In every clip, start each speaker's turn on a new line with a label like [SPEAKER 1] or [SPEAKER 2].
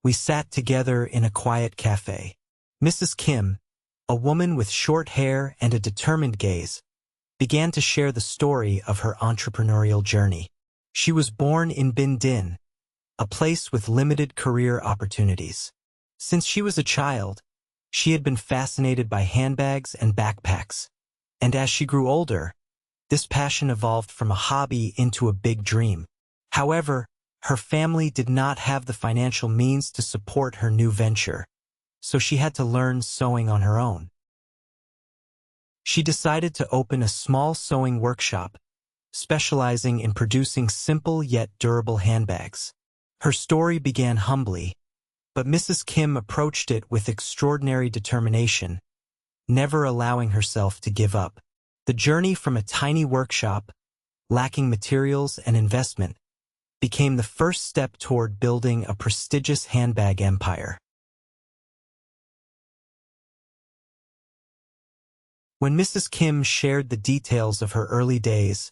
[SPEAKER 1] We sat together in a quiet cafe. Mrs. Kim, a woman with short hair and a determined gaze, began to share the story of her entrepreneurial journey. She was born in Binh Dinh, a place with limited career opportunities. Since she was a child, she had been fascinated by handbags and backpacks, and as she grew older, this passion evolved from a hobby into a big dream. However, her family did not have the financial means to support her new venture, so she had to learn sewing on her own. She decided to open a small sewing workshop, specializing in producing simple yet durable handbags. Her story began humbly, but Mrs. Kim approached it with extraordinary determination, never allowing herself to give up. The journey from a tiny workshop, lacking materials and investment, became the first step toward building a prestigious handbag empire. When Mrs. Kim shared the details of her early days,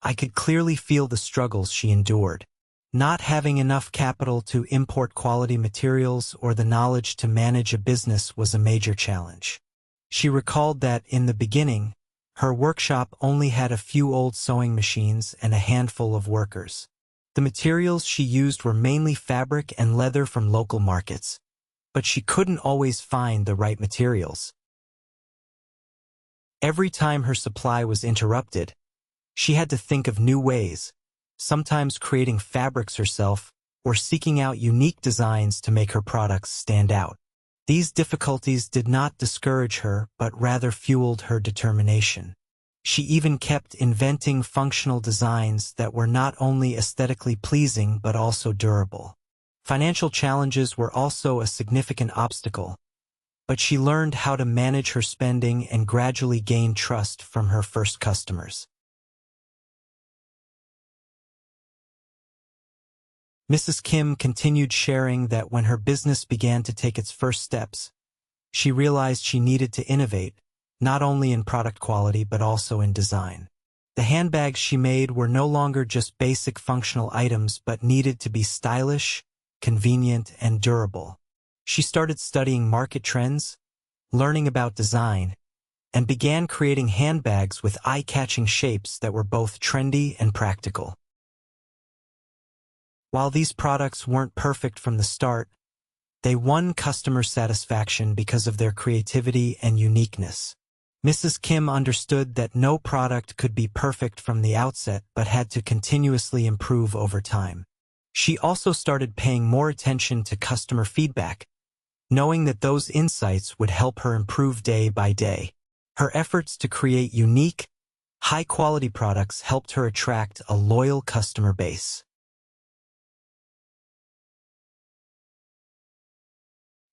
[SPEAKER 1] I could clearly feel the struggles she endured. Not having enough capital to import quality materials or the knowledge to manage a business was a major challenge. She recalled that, in the beginning, her workshop only had a few old sewing machines and a handful of workers. The materials she used were mainly fabric and leather from local markets, but she couldn't always find the right materials. Every time her supply was interrupted, she had to think of new ways, sometimes creating fabrics herself or seeking out unique designs to make her products stand out. These difficulties did not discourage her, but rather fueled her determination. She even kept inventing functional designs that were not only aesthetically pleasing but also durable. Financial challenges were also a significant obstacle, but she learned how to manage her spending and gradually gain trust from her first customers. Mrs. Kim continued sharing that when her business began to take its first steps, she realized she needed to innovate, not only in product quality but also in design. The handbags she made were no longer just basic functional items but needed to be stylish, convenient, and durable. She started studying market trends, learning about design, and began creating handbags with eye-catching shapes that were both trendy and practical. While these products weren't perfect from the start, they won customer satisfaction because of their creativity and uniqueness. Mrs. Kim understood that no product could be perfect from the outset but had to continuously improve over time. She also started paying more attention to customer feedback, knowing that those insights would help her improve day by day. Her efforts to create unique, high-quality products helped her attract a loyal customer base.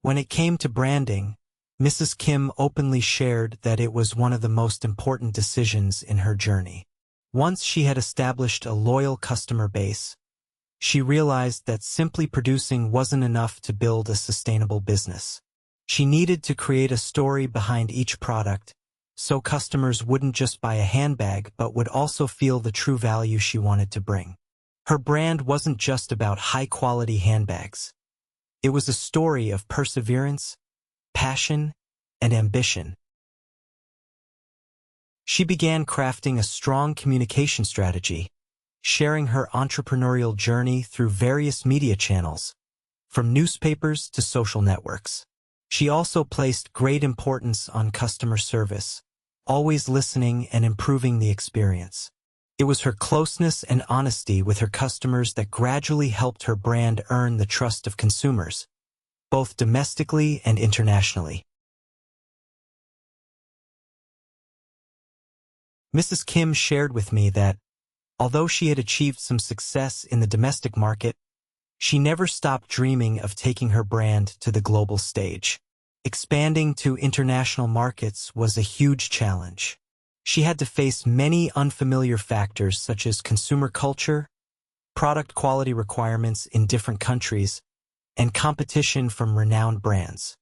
[SPEAKER 1] When it came to branding, Mrs. Kim openly shared that it was one of the most important decisions in her journey. Once she had established a loyal customer base, she realized that simply producing wasn't enough to build a sustainable business. She needed to create a story behind each product, so customers wouldn't just buy a handbag but would also feel the true value she wanted to bring. Her brand wasn't just about high-quality handbags. It was a story of perseverance, passion, and ambition. She began crafting a strong communication strategy, sharing her entrepreneurial journey through various media channels, from newspapers to social networks. She also placed great importance on customer service, always listening and improving the experience. It was her closeness and honesty with her customers that gradually helped her brand earn the trust of consumers, both domestically and internationally. Mrs. Kim shared with me that, although she had achieved some success in the domestic market, she never stopped dreaming of taking her brand to the global stage. Expanding to international markets was a huge challenge. She had to face many unfamiliar factors such as consumer culture, product quality requirements in different countries, and competition from renowned brands.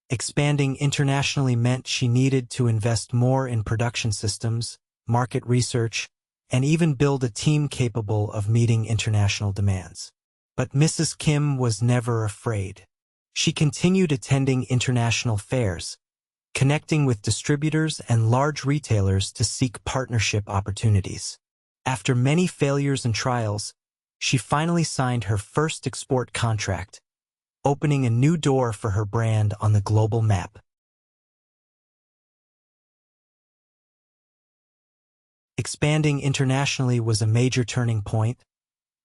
[SPEAKER 1] Expanding internationally meant she needed to invest more in production systems, market research, and even build a team capable of meeting international demands. But Mrs. Kim was never afraid. She continued attending international fairs, connecting with distributors and large retailers to seek partnership opportunities. After many failures and trials, she finally signed her first export contract, opening a new door for her brand on the global map. Expanding internationally was a major turning point,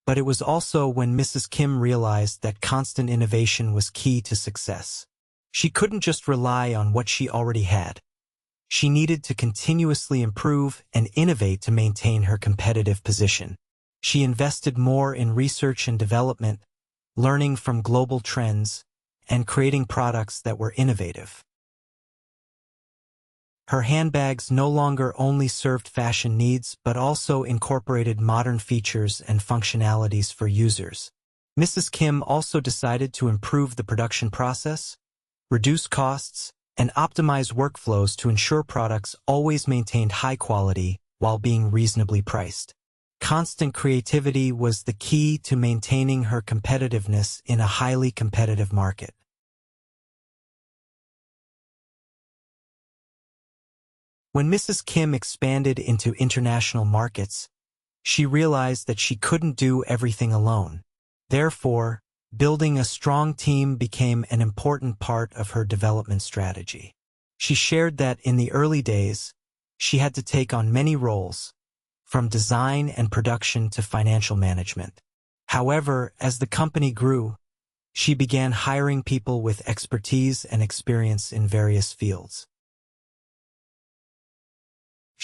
[SPEAKER 1] but it was also when Mrs. Kim realized that constant innovation was key to success. She couldn't just rely on what she already had. She needed to continuously improve and innovate to maintain her competitive position. She invested more in research and development, learning from global trends, and creating products that were innovative. Her handbags no longer only served fashion needs but also incorporated modern features and functionalities for users. Mrs. Kim also decided to improve the production process, reduce costs, and optimize workflows to ensure products always maintained high quality while being reasonably priced. Constant creativity was the key to maintaining her competitiveness in a highly competitive market. When Mrs. Kim expanded into international markets, she realized that she couldn't do everything alone. Therefore, building a strong team became an important part of her development strategy. She shared that in the early days, she had to take on many roles, from design and production to financial management. However, as the company grew, she began hiring people with expertise and experience in various fields.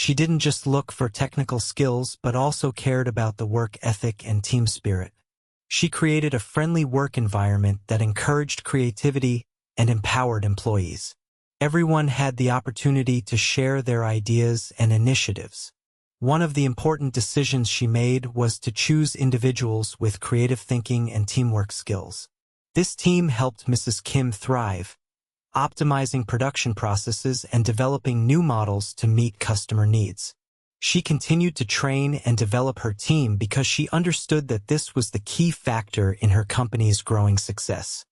[SPEAKER 1] She didn't just look for technical skills but also cared about the work ethic and team spirit. She created a friendly work environment that encouraged creativity and empowered employees. Everyone had the opportunity to share their ideas and initiatives. One of the important decisions she made was to choose individuals with creative thinking and teamwork skills. This team helped Mrs. Kim thrive, optimizing production processes and developing new models to meet customer needs. She continued to train and develop her team because she understood that this was the key factor in her company's growing success.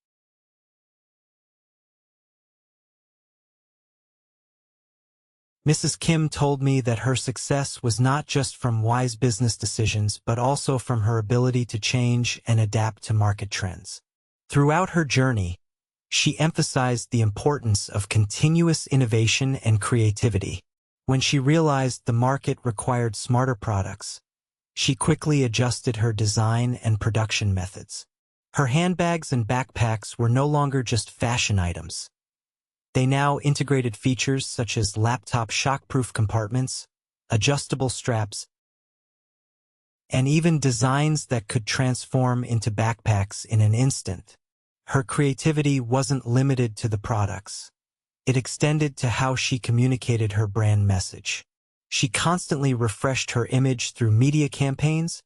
[SPEAKER 1] Mrs. Kim told me that her success was not just from wise business decisions but also from her ability to change and adapt to market trends. Throughout her journey, she emphasized the importance of continuous innovation and creativity. When she realized the market required smarter products, she quickly adjusted her design and production methods. Her handbags and backpacks were no longer just fashion items. They now integrated features such as laptop shockproof compartments, adjustable straps, and even designs that could transform into backpacks in an instant. Her creativity wasn't limited to the products. It extended to how she communicated her brand message. She constantly refreshed her image through media campaigns,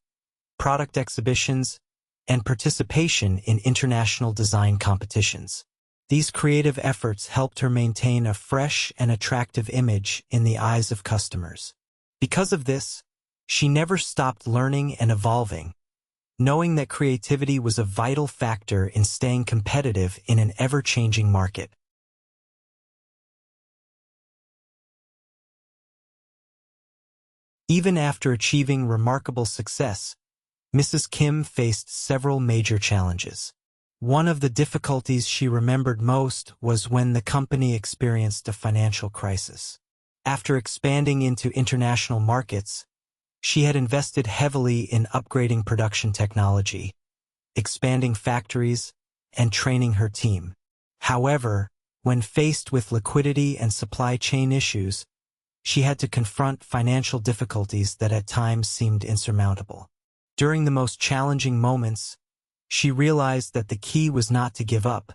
[SPEAKER 1] product exhibitions, and participation in international design competitions. These creative efforts helped her maintain a fresh and attractive image in the eyes of customers. Because of this, she never stopped learning and evolving, knowing that creativity was a vital factor in staying competitive in an ever-changing market. Even after achieving remarkable success, Mrs. Kim faced several major challenges. One of the difficulties she remembered most was when the company experienced a financial crisis. After expanding into international markets, she had invested heavily in upgrading production technology, expanding factories, and training her team. However, when faced with liquidity and supply chain issues, she had to confront financial difficulties that at times seemed insurmountable. During the most challenging moments, she realized that the key was not to give up,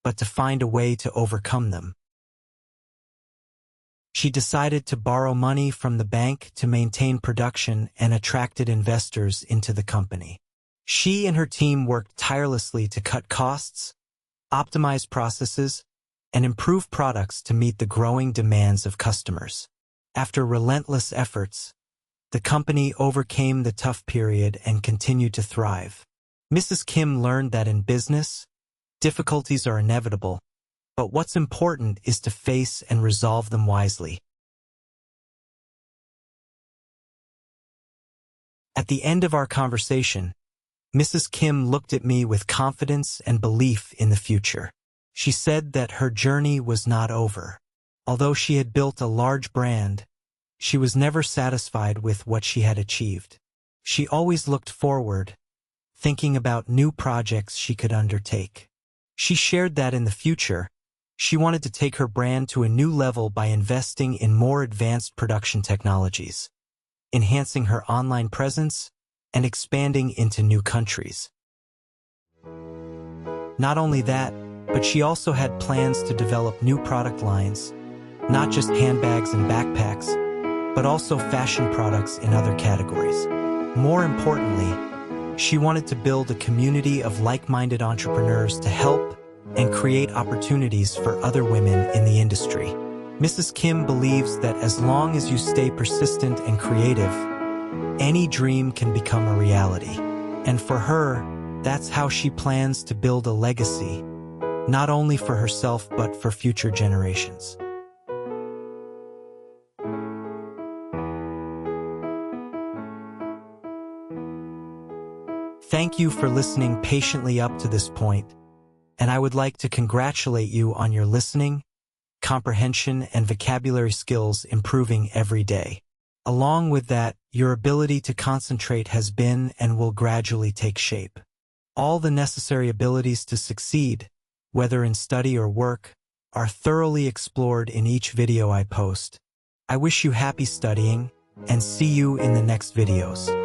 [SPEAKER 1] but to find a way to overcome them. She decided to borrow money from the bank to maintain production and attracted investors into the company. She and her team worked tirelessly to cut costs, optimize processes, and improve products to meet the growing demands of customers. After relentless efforts, the company overcame the tough period and continued to thrive. Mrs. Kim learned that in business, difficulties are inevitable, but what's important is to face and resolve them wisely. At the end of our conversation, Mrs. Kim looked at me with confidence and belief in the future. She said that her journey was not over. Although she had built a large brand, she was never satisfied with what she had achieved. She always looked forward, thinking about new projects she could undertake. She shared that in the future, she wanted to take her brand to a new level by investing in more advanced production technologies, enhancing her online presence, and expanding into new countries. Not only that, but she also had plans to develop new product lines, not just handbags and backpacks, but also fashion products in other categories. More importantly, she wanted to build a community of like-minded entrepreneurs to help and create opportunities for other women in the industry. Mrs. Kim believes that as long as you stay persistent and creative, any dream can become a reality. And for her, that's how she plans to build a legacy, not only for herself but for future generations. Thank you for listening patiently up to this point, and I would like to congratulate you on your listening, comprehension, and vocabulary skills improving every day. Along with that, your ability to concentrate has been and will gradually take shape. All the necessary abilities to succeed, whether in study or work, are thoroughly explored in each video I post. I wish you happy studying, and see you in the next videos.